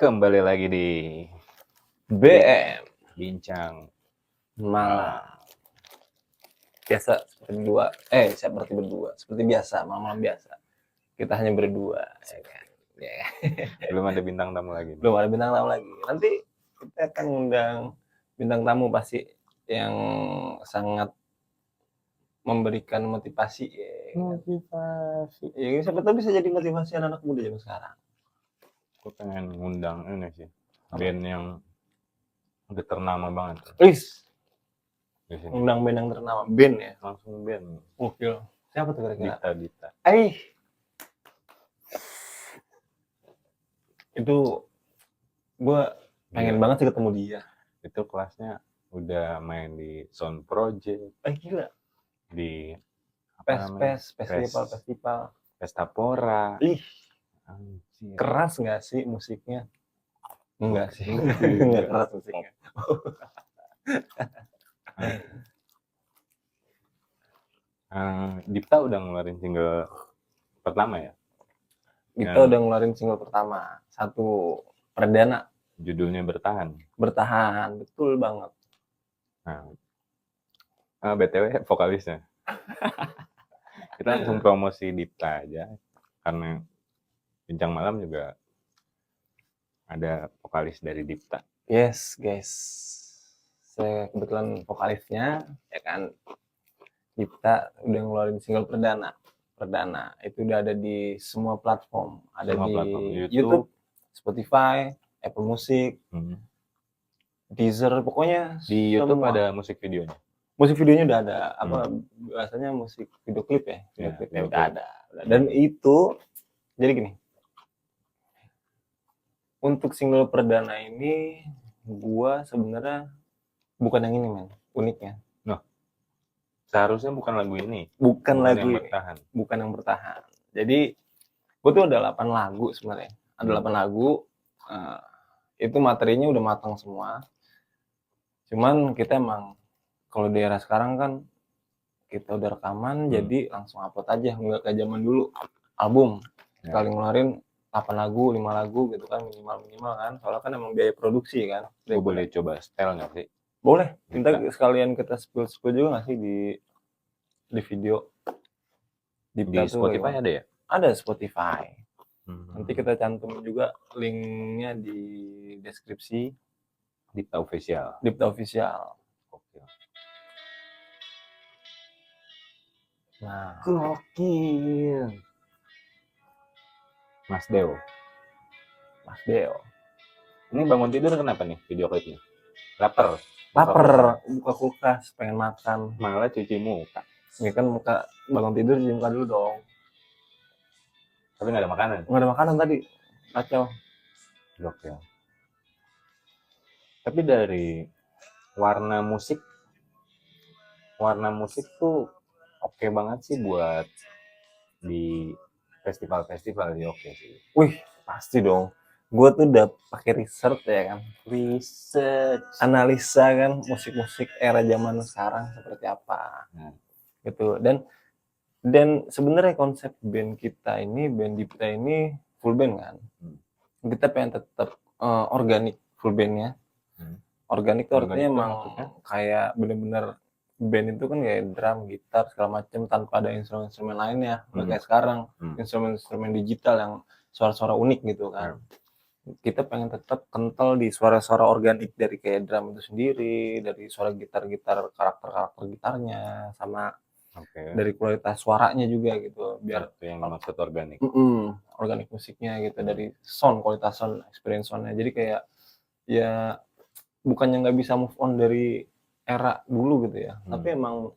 Kembali lagi di BM Bincang malam biasa seperti biasa malam biasa kita hanya berdua ya kan? Ya. Belum ada bintang tamu lagi. Belum ada bintang tamu lagi, nanti kita akan undang bintang tamu pasti yang sangat memberikan motivasi ya, siapa tahu bisa jadi motivasi anak muda zaman sekarang. Aku pengen ngundang ini sih, band yang udah ternama banget Please di sini. undang band yang ternama, band ya Langsung band. Gokil. Siapa tuh kira-kira? Dita. Itu gue pengen banget sih ketemu dia. Itu kelasnya udah main di Sound Project. Gila. Di festival. Pestapora. Anjir. Keras nggak sih musiknya? Enggak sih. Enggak keras musiknya. Dipta udah ngeluarin single pertama ya? Dipta udah ngeluarin single pertama. Satu perdana. Judulnya Bertahan. Bertahan, betul banget. BTW vokalisnya. Kita langsung promosi Dipta aja. Karena Bincang Malam juga ada vokalis dari Dipta. Yes, guys. Saya kebetulan vokalisnya, ya kan. Dipta udah ngeluarin single perdana itu udah ada di semua platform, ada di YouTube, Spotify, Apple Music, Deezer, pokoknya di YouTube semua. Ada musik videonya udah ada, biasanya musik video klip ya, klipnya udah ada. Dan itu jadi gini, untuk single perdana ini gua sebenarnya bukan yang ini men, uniknya. Seharusnya bukan lagu ini. Bukan yang bertahan. Jadi, gue tuh ada 8 lagu sebenarnya. Ada 8 lagu. Itu materinya udah matang semua. Cuman kita emang, kalau di era sekarang kan, kita udah rekaman, jadi langsung upload aja. Nggak kayak zaman dulu. Album. Sekali ngeluarin 8 lagu, 5 lagu gitu kan. Minimal kan. Soalnya kan emang biaya produksi kan. Gue boleh coba setel nggak sih? Boleh. Minta sekalian kita spill juga nggak sih di video. Di Spotify ada ya? Ada Spotify. Nanti kita cantum juga linknya di deskripsi. Dipta Official. Oke. Nah, gokil. Mas Deo. Ini bangun tidur kenapa nih video klipnya? Lapar, buka kulkas, pengen makan. Malah cuci muka. Ini kan muka bangun tidur cuci muka dulu dong. Tapi nggak ada makanan. Nggak ada makanan tadi. Kacau. Gokil. Tapi dari warna musik tuh oke banget sih buat di festival sih, oke sih. Wih, pasti dong. Gue tuh udah pakai research ya kan. Analisa kan musik-musik era zaman sekarang seperti apa. Gitu. Dan sebenarnya konsep band kita ini, band Dipta ini full band kan. Kita pengen tetap organik full bandnya. Organik tuh artinya emang kayak bener-bener band itu kan kayak drum, gitar, segala macam tanpa ada instrumen-instrumen lainnya. Kayak sekarang instrumen-instrumen digital yang suara-suara unik gitu kan. Kita pengen tetap kental di suara-suara organik dari kayak drum itu sendiri, dari suara gitar-gitar, karakter gitarnya, sama dari kualitas suaranya juga gitu. Biar itu yang maksud organik. Organik musiknya gitu, dari kualitas sound, experience soundnya. Jadi kayak ya bukannya nggak bisa move on dari era dulu gitu ya, tapi emang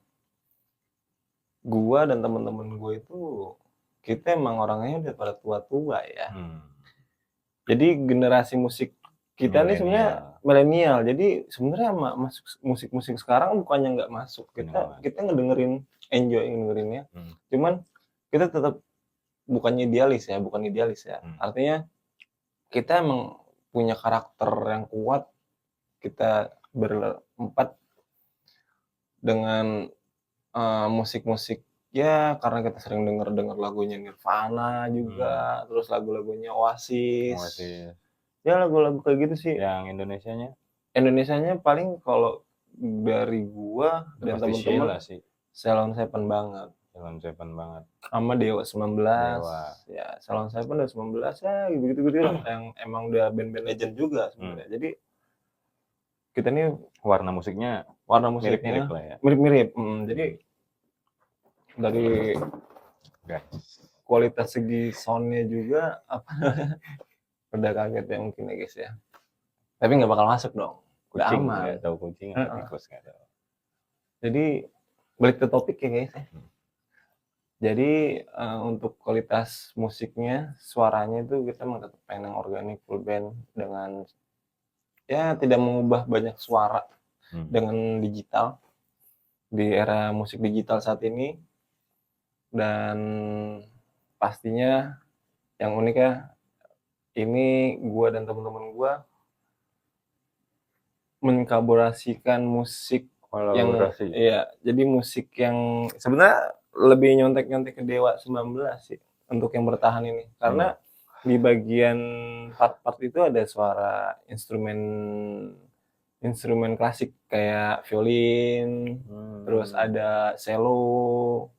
gua dan teman-teman gue itu kita emang orangnya udah pada tua-tua ya. Jadi generasi musik kita nih sebenarnya milenial. Jadi sebenarnya masuk musik-musik sekarang bukannya nggak masuk. Kita ngedengerinnya. Cuman kita tetap bukan idealis ya. Artinya kita emang punya karakter yang kuat. Kita berempat dengan musik-musik ya, karena kita sering denger lagunya Nirvana juga, terus lagu-lagunya Oasis. Ya lagu-lagu kayak gitu sih. Yang Indonesianya Indonesianya paling kalau dari gua udah dan pasti temen-temen Sheila sih. Salon Seven banget. Salon Seven banget. Sama Dewa 19. Dewa. Ya, Salon Seven udah 19 ya gitu-gitu lah yang emang udah band-band legend juga sebenarnya. Jadi kita nih Warna musiknya warna mirip-mirip musiknya lah ya. mirip-mirip. Jadi dari Guys. kualitas segi soundnya juga apa udah kaget ya mungkin ya guys ya. Tapi nggak bakal masuk dong. Udah Kucing aman. nggak tahu kucing atau tikus nggak tahu. Jadi balik ke topik ya guys ya. Jadi untuk kualitas musiknya, suaranya itu kita tetap pengen yang organik full band dengan ya tidak mengubah banyak suara dengan digital di era musik digital saat ini. Dan pastinya yang uniknya ini gua dan teman-teman gua mengkolaborasikan musik yang Kolaborasi. ya jadi musik yang sebenarnya lebih nyontek-nyontek ke Dewa 19 sih untuk yang bertahan ini karena di bagian part-part itu ada suara instrumen klasik kayak violin, terus ada cello,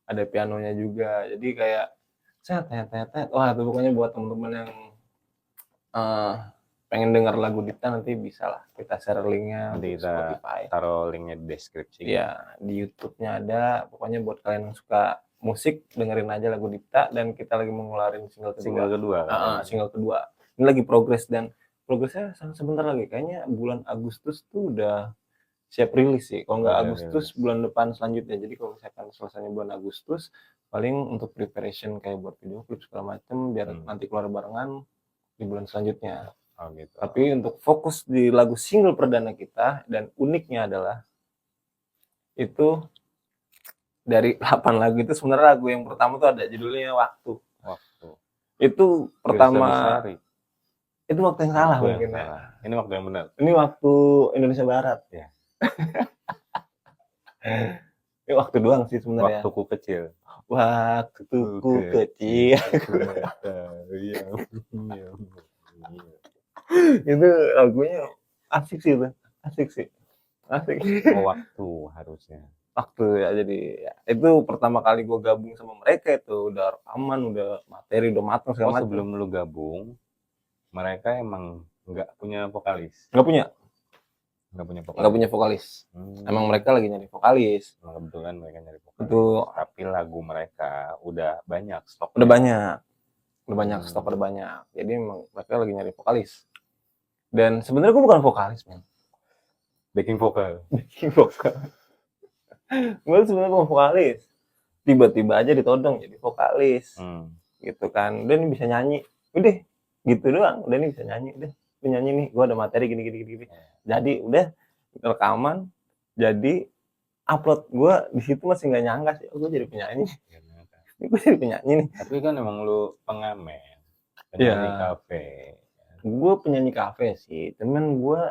ada pianonya juga. Jadi kayak wah itu pokoknya buat teman-teman yang pengen dengar lagu Dipta nanti bisa lah kita share linknya Nanti di kita Spotify. taruh linknya di deskripsi. Ya di YouTube-nya ada. Pokoknya buat kalian yang suka musik dengerin aja lagu Dipta dan kita lagi mengeluarin single kedua. Single kedua. Ini lagi progresnya sebentar lagi. Kayaknya bulan Agustus tuh udah siap rilis sih. Kalau nggak Agustus bulan depan selanjutnya. Jadi kalau misalkan selesainya bulan Agustus paling untuk preparation kayak buat video klip segala macem biar nanti keluar barengan di bulan selanjutnya. Gitu. Tapi untuk fokus di lagu single perdana kita dan uniknya adalah itu dari 8 lagu itu sebenarnya lagu yang pertama tuh ada judulnya Waktu. Itu pertama itu waktu yang salah mungkin ya. Ini waktu yang benar. Ini waktu Indonesia Barat ya. Ini waktu doang sih sebenarnya. Waktuku kecil. Waktuku kecil. Itu lagunya asik sih itu. Asik. Waktu harusnya. Waktu ya jadi ya. Itu pertama kali gue gabung sama mereka itu udah rekaman, udah materi, udah matang segala macam. Sebelum lu gabung, mereka emang nggak punya vokalis? Nggak punya vokalis. Emang mereka lagi nyari vokalis. Kebetulan mereka nyari vokalis. Betul. Tapi lagu mereka udah banyak stok. Udah banyak stok, udah banyak. Jadi emang mereka lagi nyari vokalis. Dan sebenarnya gue bukan vokalis, men. Backing vokal. Gue sebenarnya bukan vokalis. Tiba-tiba aja ditodong jadi vokalis. Gitu kan. Udah nih bisa nyanyi. Udah gitu doang. Udah nih bisa nyanyi. Udah nyanyi nih. Gue ada materi gini. Jadi udah rekaman. Jadi upload. Gue di situ masih nggak nyangka sih. Gue jadi penyanyi. Gue jadi penyanyi nih. Tapi kan emang lu pengamen. Penyanyi kafe. Gue penyanyi kafe sih. Temen gue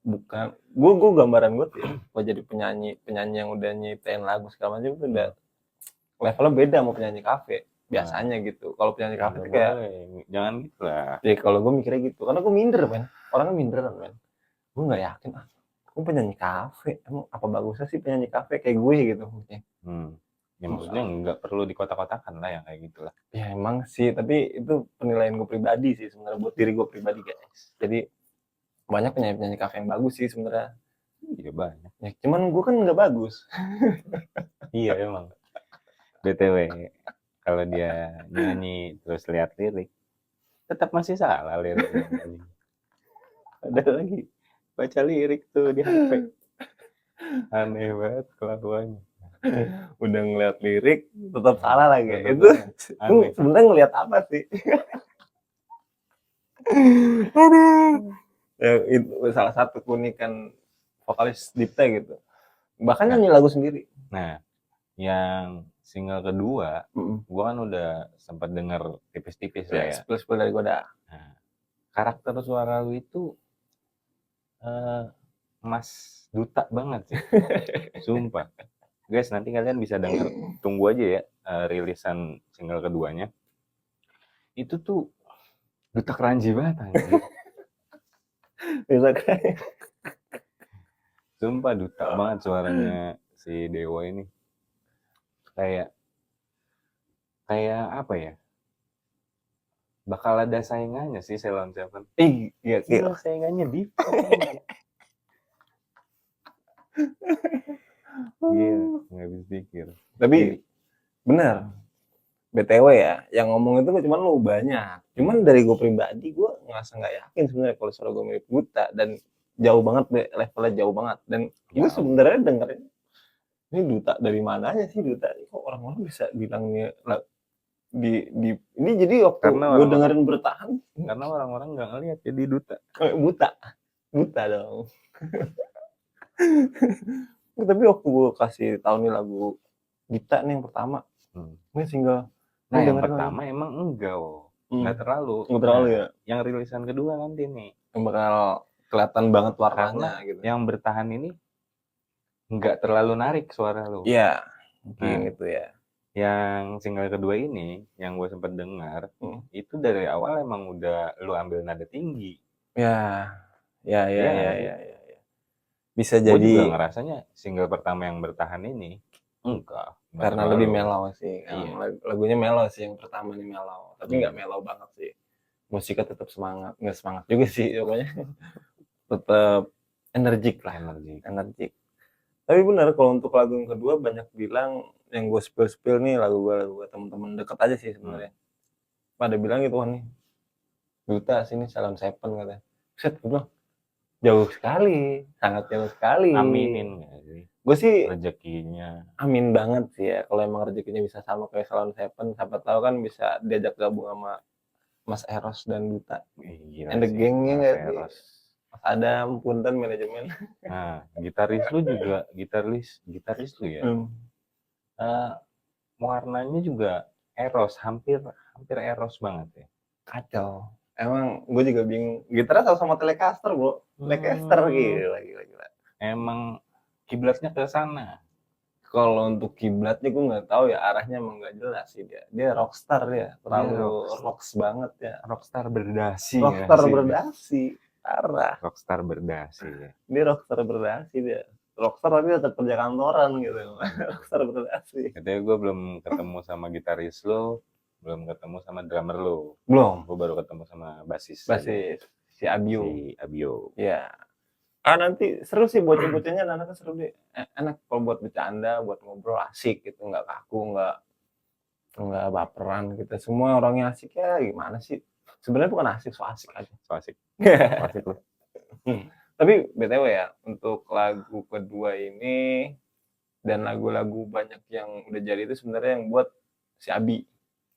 bukan gue gambaran gue tuh gue jadi penyanyi yang udah nyiptain lagu segala macam itu udah levelnya beda sama penyanyi kafe biasanya gitu. Kalau penyanyi kafe tuh kayak jangan gitu lah. Ya kalau gue mikirnya gitu karena gue minder, men. Orangnya minderan, men. Gue nggak yakin gue penyanyi kafe, emang apa bagusnya sih penyanyi kafe kayak gue gitu maksudnya. Ya maksudnya nggak perlu dikotak-kotakan lah yang kayak gitulah. Ya emang sih, tapi itu penilaian gue pribadi sih sebenarnya buat diri gue pribadi, guys. Jadi banyak penyanyi kafe yang bagus sih sebenarnya. Iya banyak. Ya, cuman gue kan nggak bagus. Iya emang. BTW kalau dia nyanyi terus lihat lirik, tetap masih salah liriknya. Ada lagi baca lirik tuh di HP. Aneh banget kelakuannya. Udah ngeliat lirik tetap salah lagi. Itu sebenarnya ngeliat apa sih? Ya, itu salah satu keunikan vokalis Dipta gitu. Bahkan nyanyi lagu sendiri. Nah, yang single kedua, gua kan udah sempat denger tipis-tipis lah ya. Spill dari gua dah. Nah, karakter suara lu itu Mas Duta banget sih. Sumpah. Guys, nanti kalian bisa denger, tunggu aja ya rilisan single keduanya. Itu tuh Duta Keranji banget anjir. Bisa kayak Sumpah duta banget suaranya si Dewa ini. Kayak kayak apa ya? Bakal ada saingannya sih Ceylon Seven. iya Gila saingannya Dipa. Gila, nggak bisa pikir. Tapi Jadi, bener, BTW ya, yang ngomong itu cuma lu banyak. Cuman dari gue pribadi, gue ngerasa nggak yakin sebenarnya kalau suara gue mirip Duta, dan jauh banget deh, levelnya jauh banget. Dan gue jauh. sebenarnya dengerin ini Duta dari mananya sih Duta? Kok orang-orang bisa bilangnya di ini jadi waktu Karena gue dengerin bertahan karena orang-orang nggak ngeliat jadi duta. buta, buta dong. Tapi waktu gue kasih tahu nih lagu Dita nih yang pertama, ini single. Nah Ini yang dengerin pertama emang enggak, nggak Hmm. terlalu. Nggak terlalu Nah, ya. yang rilisan kedua nanti nih. Yang bakal kelihatan banget Karena warnanya gitu. yang bertahan ini nggak terlalu narik suara lu. Iya, mungkin Nah, gitu ya. yang single kedua ini, yang gue sempet dengar, itu dari awal emang udah lu ambil nada tinggi. Ya, ya, ya, Iya ya, nggak sih? ya, ya. Bisa Gue juga jadi ngerasanya single pertama yang bertahan ini enggak karena terlalu. lebih mellow sih. Iya. Lagunya mellow sih yang pertama nih mellow. Tapi nggak mellow banget sih. Musiknya tetap semangat, nggak semangat juga sih pokoknya. Tetap energik lah, energik. Tapi benar kalau untuk lagu yang kedua banyak bilang yang gue spill nih lagu gue teman-teman deket aja sih sebenarnya. Pada bilang gitu nih Duta sini Ceylon Seven katanya. Set gue bilang jauh sekali, sangat jauh sekali. Aminin nggak sih Gue sih rezekinya? amin banget sih ya kalau emang rezekinya bisa sama kayak Ceylon Seven, siapa tahu kan bisa diajak gabung sama Mas Eros dan Duta. Gila And the sih, gengnya Mas nggak sih? Eros. Mas Adam, Punten, manajemen. Nah, gitaris lu juga gitaris lu ya. Warnanya juga Eros, hampir Eros banget ya. Kacau. Emang gue juga bingung. Gitarnya sama Telecaster bro. Telecaster gila. Emang kiblatnya ke sana. Kalau untuk kiblatnya gue nggak tahu ya, arahnya emang nggak jelas sih dia. Dia rockstar ya, terlalu rocks banget ya. Rockstar berdasi. Rockstar berdasi, parah. Rockstar berdasi ya. Dia rockstar berdasi dia. Rockstar tapi tetap kerja kantoran gitu. Rockstar berdasi. Katanya gue belum ketemu sama gitaris lo, belum ketemu sama drummer lo. Belum. Gue baru ketemu sama basis. Si Abio. Si Abio. Ya. Nanti seru sih bocah-bocahnya, anaknya seru deh. Enak kalau buat bercanda, buat ngobrol asik gitu, nggak kaku, nggak baperan gitu. Semua orangnya asik ya, gimana sih? Sebenarnya bukan asik, so asik aja. So asik. So asik loh. Tapi BTW ya, untuk lagu kedua ini dan lagu-lagu banyak yang udah jadi itu sebenarnya yang buat si Abi.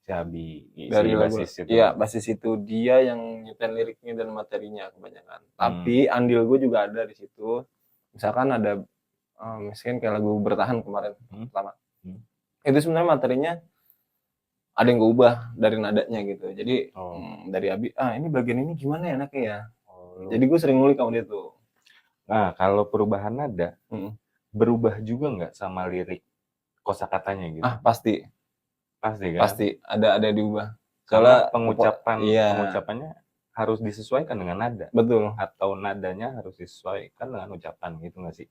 Dari basis itu. Iya, basis itu dia yang nyetel liriknya dan materinya kebanyakan. Tapi andil gue juga ada di situ. Misalkan ada misalkan kayak lagu Bertahan kemarin pertama. Itu sebenarnya materinya ada yang gue ubah dari nadanya gitu. Jadi dari Abi, ini bagian ini gimana ya enaknya ya. Jadi gue sering ngulik sama dia tuh. Nah, kalau perubahan nada, berubah juga nggak sama lirik kosakatanya gitu? Pasti. Pasti kan? Pasti ada diubah. Karena pengucapannya harus disesuaikan dengan nada. Betul. Atau nadanya harus disesuaikan dengan ucapan gitu nggak sih?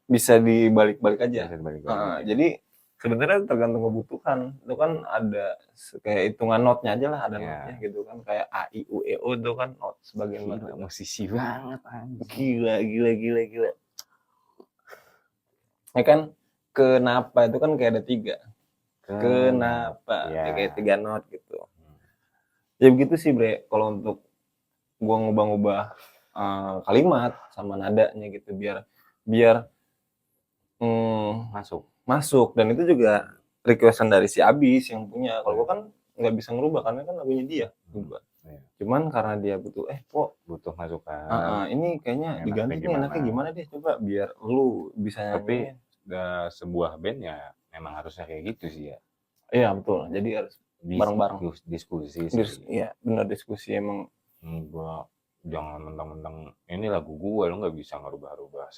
Bisa dibalik-balik aja. Bisa dibalik-balik. Jadi sebenarnya tergantung kebutuhan. Itu kan ada kayak hitungan notnya aja lah, ada notnya gitu kan. Kayak A, I, U, E, O itu kan not sebagian banget. Musisi banget. Gila. Ya kan, kenapa itu kan kayak ada 3. Kenapa? Ya, kayak 3 not gitu. Ya begitu sih bre, kalau untuk gua ngubah-ngubah kalimat sama nadanya gitu biar masuk dan itu juga requestan dari si Abis yang punya. Kalau gua kan nggak bisa ngerubah karena kan lagunya dia juga. Cuman karena dia butuh butuh masukan. Ini kayaknya diganti nih enaknya gimana deh, coba biar lu bisa nyanyi. Tapi sebuah band ya memang harusnya kayak gitu sih ya. Iya betul, jadi harus bareng-bareng diskusi sih. Iya benar, diskusi emang. Gua jangan mentang-mentang ini lagu gua lo nggak bisa ngerubah-rubah.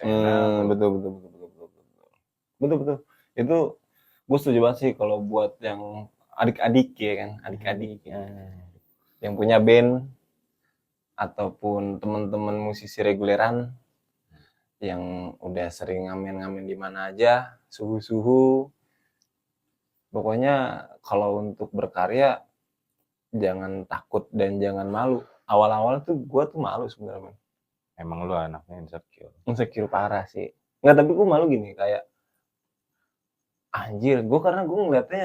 Betul. Itu gue setuju banget sih kalau buat yang adik-adik ya kan, adik-adik yang punya band, ataupun teman-teman musisi reguleran yang udah sering ngamen-ngamen di mana aja, suhu-suhu. Pokoknya kalau untuk berkarya jangan takut dan jangan malu. Awal-awal tuh gue tuh malu sebenarnya. Emang lu anaknya insecure? Insecure parah sih. Nggak, tapi gue malu gini, kayak anjir, karena gue ngeliatnya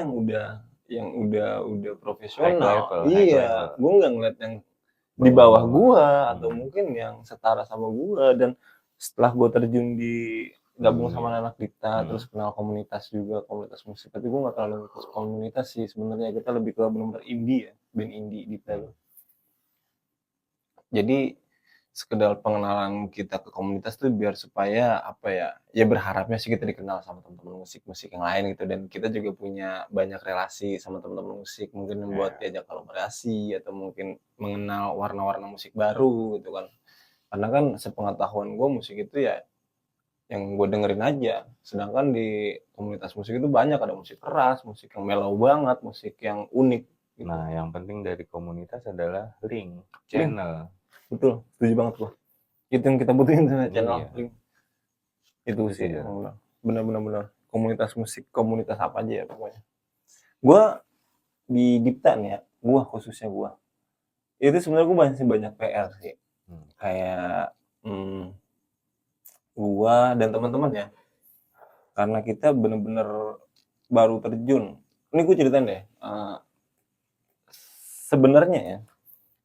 yang udah profesional. Iya, gue nggak ngeliat yang di bawah gue atau mungkin yang setara sama gue. Dan setelah gue terjun di gabung sama anak kita, terus kenal komunitas juga, komunitas musik. Tapi gue nggak terlalu ikut komunitas sih sebenarnya, kita lebih ke benar-benar indie ya, band indie detail. Jadi sekedar pengenalan kita ke komunitas tuh biar supaya apa ya berharapnya sih kita dikenal sama teman-teman musik yang lain gitu, dan kita juga punya banyak relasi sama teman-teman musik, mungkin membuat diajak kolaborasi atau mungkin mengenal warna-warna musik baru gitu kan. Karena kan sepengetahuan gue musik itu ya yang gue dengerin aja, sedangkan di komunitas musik itu banyak, ada musik keras, musik yang mellow banget, musik yang unik gitu. Nah, yang penting dari komunitas adalah link, channel. Betul, setuju banget gua. Itu yang kita butuhin sama channel link. Itu sih benar-benar komunitas musik, komunitas apa aja ya pokoknya. Gua di Dipta nih ya, khususnya gua itu sebenarnya gua masih banyak PR sih. Kayak gua dan teman-teman ya, karena kita benar-benar baru terjun. Ini gua ceritain deh, sebenarnya ya,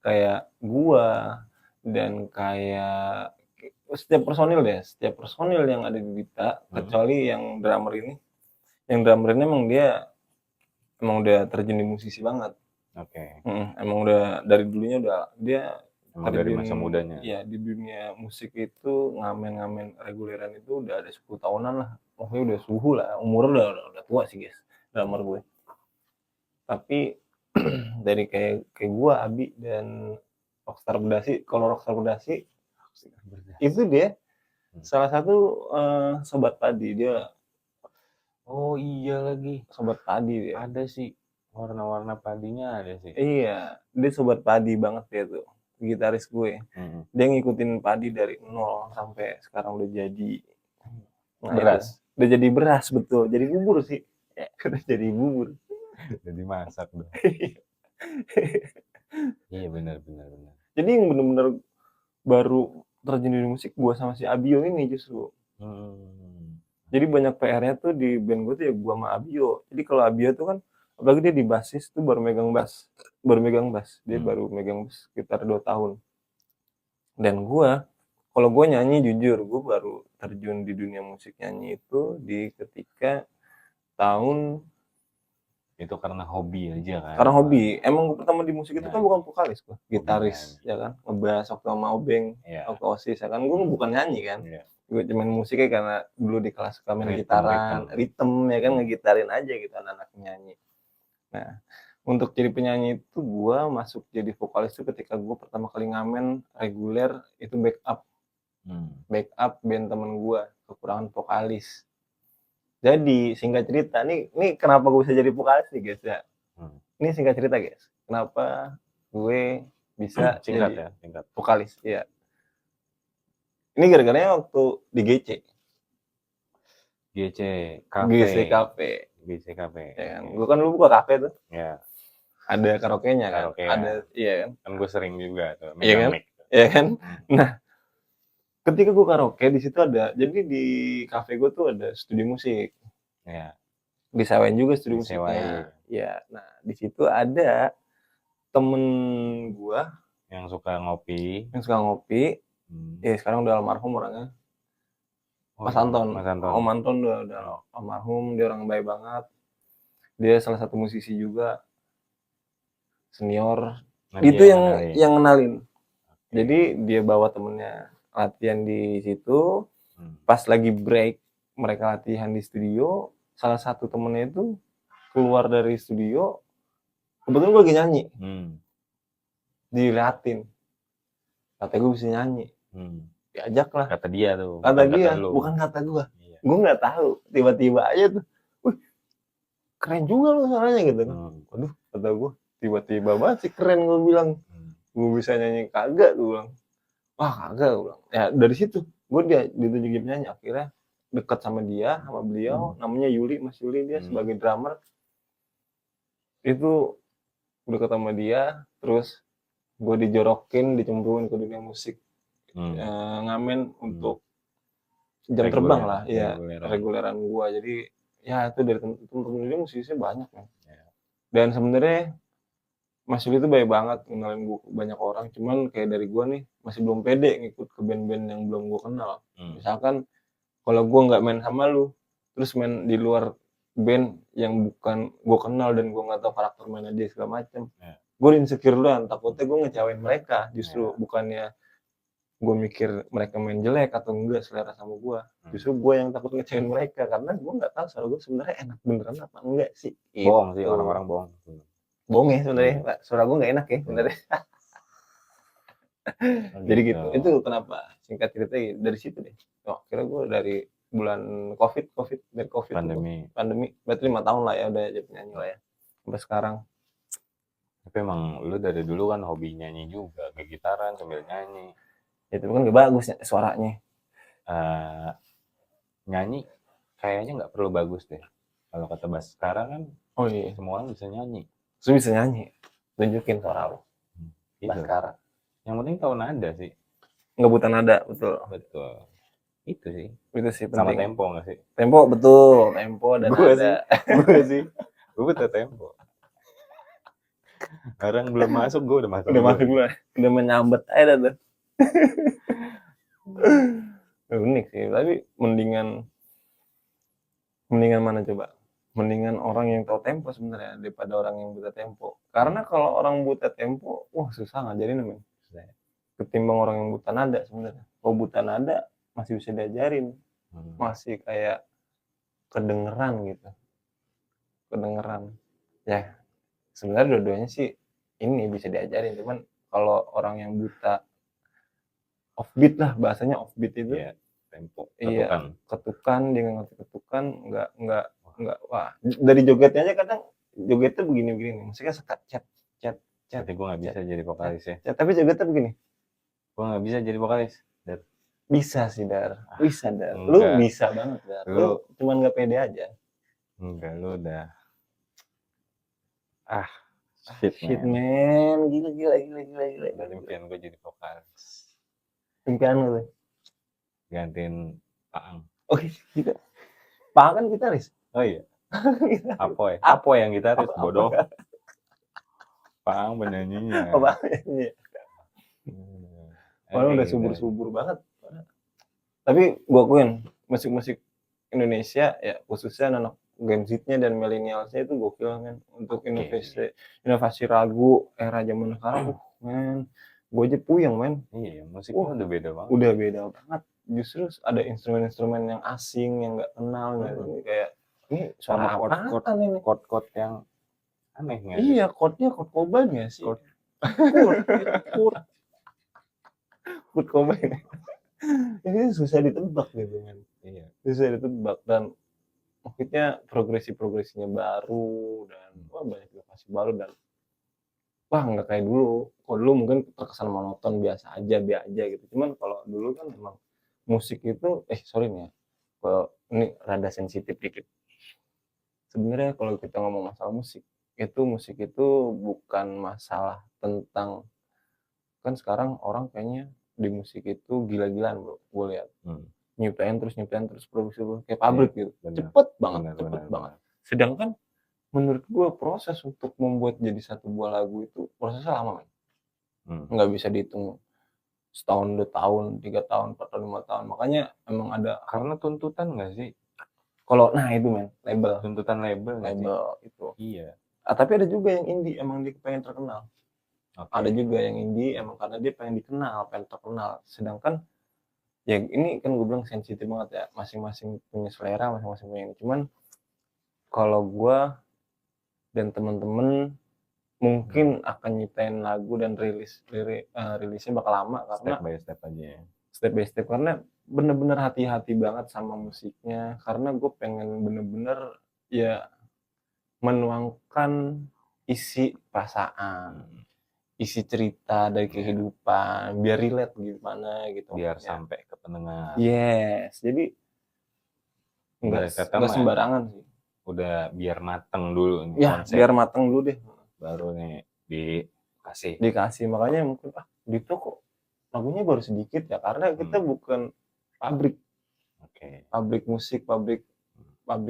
kayak gua dan kayak setiap personil yang ada di Dipta, kecuali yang drummer ini. Yang drummer ini emang udah terjun di musisi banget. Oke. Emang udah dari dulunya dia emang dari masa mudanya. Iya, di dunia musik itu ngamen reguleran itu udah ada 10 tahunan lah. Maksudnya udah suhu lah, umur udah tua sih guys, drummer gue. Tapi dari kayak gue, Abi dan Rockstar Berdasi, kalau Rockstar Berdasi itu dia salah satu sobat padi dia. Oh iya lagi, sobat padi dia. Ada sih warna-warna padinya ada sih. Iya, dia sobat padi banget dia tuh, gitaris gue. Dia ngikutin padi dari nol sampai sekarang udah jadi beras. Udah jadi beras, betul. Jadi bubur sih. Udah jadi bubur. Jadi masak dong. Iya benar. Jadi yang benar-benar baru terjun di musik gue sama si Abio ini justru. Jadi banyak PR-nya tuh di band gue tuh ya gue sama Abio. Jadi kalau Abio tuh kan, apalagi dia di basis tuh baru megang bass. Dia baru megang bass sekitar 2 tahun. Dan kalau gue nyanyi jujur, gue baru terjun di dunia musik nyanyi itu di ketika tahun itu karena hobi aja kan. Karena hobi. Emang gue pertama di musik itu kan bukan vokalis gue, gitaris ya kan, ngebass waktu sama Obeng, waktu OSIS ya kan, gue bukan nyanyi kan. Gue cuman musiknya karena dulu di kelas suka main gitaran, ritme ya kan, ngegitarin aja gitu anak-anak nyanyi. Nah, untuk jadi penyanyi itu gue masuk jadi vokalis itu ketika gue pertama kali ngamen reguler itu backup band temen gue, kekurangan vokalis. Jadi singkat cerita, nih kenapa gue bisa jadi vokalis nih guys ya. Ini singkat cerita guys, kenapa gue bisa singkat vokalis ya. Ini gara-garanya waktu di GC Cafe ya kan. Gue kan dulu buka kafe tuh ya, ada karaoke-nya kan, ada iya kan gue sering juga tuh iya kan. Nah, ketika gue karaoke di situ ada, jadi di kafe gue tuh ada studio musik ya, disewain juga studio musiknya ya. Nah, di situ ada temen gue yang suka ngopi ya, sekarang udah almarhum orangnya, Mas Anton. Om Anton udah almarhum, dia orang baik banget. Dia salah satu musisi juga, senior. Itu yang kenalin. Jadi dia bawa temennya latihan di situ. Pas lagi break mereka latihan di studio, salah satu temennya itu keluar dari studio, kebetulan gue lagi nyanyi. Diliatin, kata gue bisa nyanyi. Diajak lah. Kata dia tuh. Bukan kata gue. Gue nggak tahu. Tiba-tiba aja tuh, wih, keren juga lo suaranya gitu kan. Waduh, kata gue, tiba-tiba banget sih keren, gue bilang. gue bisa nyanyi kagak, gue bilang. Wah kagak, gue bilang. Ya dari situ gue ditunjukin nyanyi, akhirnya dekat sama dia, sama beliau, namanya Yuli, Mas Yuli, dia sebagai drummer. Itu udah ketemu dia, terus gue dijorokin, dicemplungin ke dunia musik, ngamen untuk jam terbang lah, ya reguleran gue. Jadi ya itu dari temen-temen dia musisinya banyak kan. Dan sebenarnya Mas Yuli itu baik banget kenalin gue banyak orang, cuman kayak dari gue nih masih belum pede ngikut ke band-band yang belum gue kenal. Misalkan kalau gue nggak main sama lu, terus main di luar band yang bukan gue kenal dan gue nggak tahu karakter mainnya dia segala macem, gue insecure duluan, takutnya gue ngecewain mereka, justru bukannya gue mikir mereka main jelek atau enggak selera sama gue, justru gue yang takut ngecewain mereka karena gue nggak tahu suara gue sebenarnya enak beneran apa enggak sih. Bohong sih, orang-orang bohong. Bohong ya sebenarnya, Pak. Suara gue nggak enak ya sebenarnya. Jadi gitu. Itu kenapa singkat ceritanya dari situ deh. Oh, kira gue dari bulan COVID pandemi berarti 5 tahun lah ya udah jadi penyanyi lah ya sampai sekarang. Tapi emang lu dari dulu kan hobi nyanyi juga, gitaran sambil nyanyi. Ya, tapi kan gak bagus ya suaranya. Nyanyi kayaknya nggak perlu bagus deh. Kalau kata Bas sekarang kan, semua orang bisa nyanyi. Lu bisa nyanyi, tunjukin suara lu. Gitu. Sekarang. Yang penting tahu nada sih. Nggak buta nada, betul. Itu sih penting. Sama tempo nggak sih? Tempo, betul. Tempo dan gue nada. Gue buta tempo. Orang belum masuk, gue udah masuk. Udah menyambet aja tuh. Unik sih, tapi mendingan mana coba? Mendingan orang yang tahu tempo sebenarnya daripada orang yang buta tempo. Karena kalau orang buta tempo, wah susah ngajarin men. Ketimbang orang yang buta nada sebenarnya. Kalau buta nada masih bisa diajarin, masih kayak kedengeran gitu, ya sebenarnya dua-duanya sih ini bisa diajarin, cuman kalau orang yang buta offbeat lah bahasanya, offbeat itu tempo, ketukan, dia nggak ngerti ketukan, nggak wah, dari jogetnya aja kadang jogetnya begini musiknya sekat cet. Tapi gue nggak bisa jadi vokalis ya. Tapi jogetnya begini, gue nggak bisa jadi vokalis. Bisa sih Dar, bisa Dar, lu bisa banget Dar, lu cuman nggak pede aja. Enggak, lu udah shit man, gila. Udah impian gue jadi vokalis. Impian lu gantiin Paang. Oh gitu. Paang kan gitaris. Oh iya. Apa yang gitaris, bodoh. Paang penyanyinya. Oh, penyanyi. Orang udah subur banget. Tapi gue akuin musik Indonesia ya khususnya anak Gen Z-nya dan milenialsnya itu gokil kan untuk inovasi lagu era zaman sekarang. Men, gue aja puyeng men. Iya, musiknya udah beda banget. Udah beda banget. Justru ada instrumen-instrumen yang asing yang nggak kenal kayak ini suara apaan ini? Chord yang aneh nggak? Iya, chordnya chord Cobain ya sih. Kurt Cobain. Ini susah ditebak gitu kan. Iya. Susah ditebak dan maksudnya progresinya baru dan banyak inovasi baru dan nggak kayak dulu. Kalau dulu mungkin terkesan monoton biasa aja gitu. Cuman kalau dulu kan memang musik itu sorry nih ya. Kalau ini rada sensitif dikit. Sebenarnya kalau kita ngomong masalah musik itu bukan masalah tentang, kan sekarang orang kayaknya di musik itu gila-gilaan bro, gue lihat nyiptain terus produksi kayak pabrik gitu, cepet banget. Sedangkan menurut gue proses untuk membuat jadi satu buah lagu itu prosesnya lama nggak bisa dihitung setahun, 2 tahun, 3 tahun, 4 tahun, 5 tahun. Makanya emang ada karena tuntutan nggak sih? Kalau itu men, label itu. Iya. Tapi ada juga yang indie emang dia pengen terkenal. Ada juga yang indie emang karena dia pengen dikenal, pengen terkenal. Sedangkan ya ini kan gue bilang sensitif banget ya, masing-masing punya selera, masing-masing punya ini. Cuman kalau gue dan temen-temen mungkin akan nyiptain lagu dan rilisnya bakal lama karena step by step aja ya. Step by step karena bener-bener hati-hati banget sama musiknya, karena gue pengen bener-bener ya menuangkan isi perasaan, isi cerita dari kehidupan, biar relate gimana gitu. Biar Ya. sampai ke pendengar. Yes, jadi Ibarat kata nggak mah sembarangan sih. udah biar mateng dulu nih Ya, konsep. biar mateng dulu deh. Baru nih dikasih. Dikasih, makanya mungkin Dito kok lagunya baru sedikit ya, karena kita bukan pabrik musik, pabrik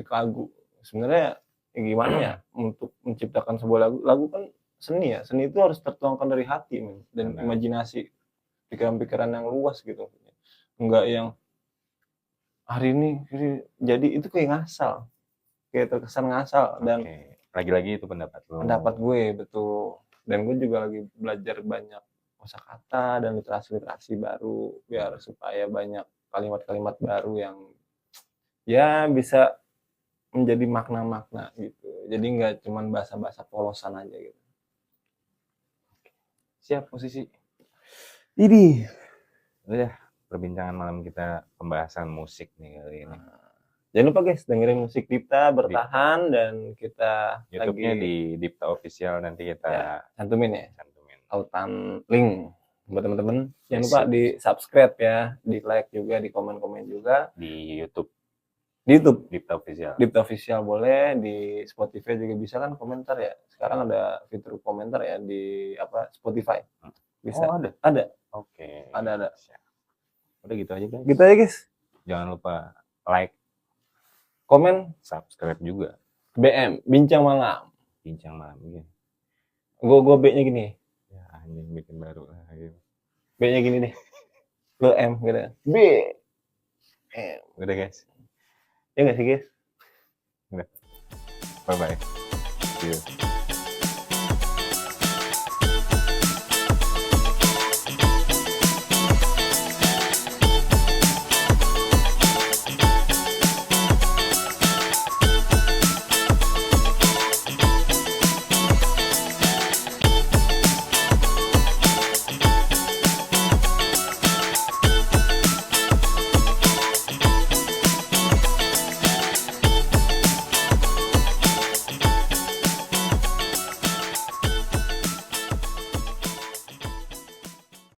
lagu. Sebenarnya gimana ya untuk menciptakan sebuah lagu kan seni ya. Seni itu harus tertuangkan dari hati, men, dan Benar. imajinasi, pikiran-pikiran yang luas gitu. Enggak yang hari ini jadi itu kayak ngasal. Kayak terkesan ngasal. Dan lagi-lagi itu pendapat lo. Pendapat gue, betul. Dan gue juga lagi belajar banyak kosakata dan literasi baru biar supaya banyak kalimat-kalimat baru yang ya bisa menjadi makna-makna gitu. Jadi nggak cuman bahasa-bahasa polosan aja gitu. Siap posisi. Ini Udah perbincangan malam kita pembahasan musik nih kali ini. Jangan lupa guys, dengerin musik Dipta Bertahan dan kita YouTube-nya lagi di Dipta Official, nanti kita cantumin ya. Tautan link buat teman-teman. Jangan lupa Sip. di subscribe ya, di like juga, di komen-komen juga. Di YouTube Di YouTube Dipta Official. Dipta Official boleh, di Spotify juga bisa kan komentar ya. Sekarang ada fitur komentar ya di Spotify. Bisa. Oh, ada. Ada. Oke. Ada. Udah gitu aja guys. Gitu aja guys. Jangan lupa like, komen, subscribe juga. BM Bincang Malam. Bincang Malam gitu. Gue B-nya gini. Ya anjing bikin baru lah gitu. B-nya gini deh. Lo M gitu. B. M. Udah guys. Ya nggak sih guys? Udah. Bye bye. See you.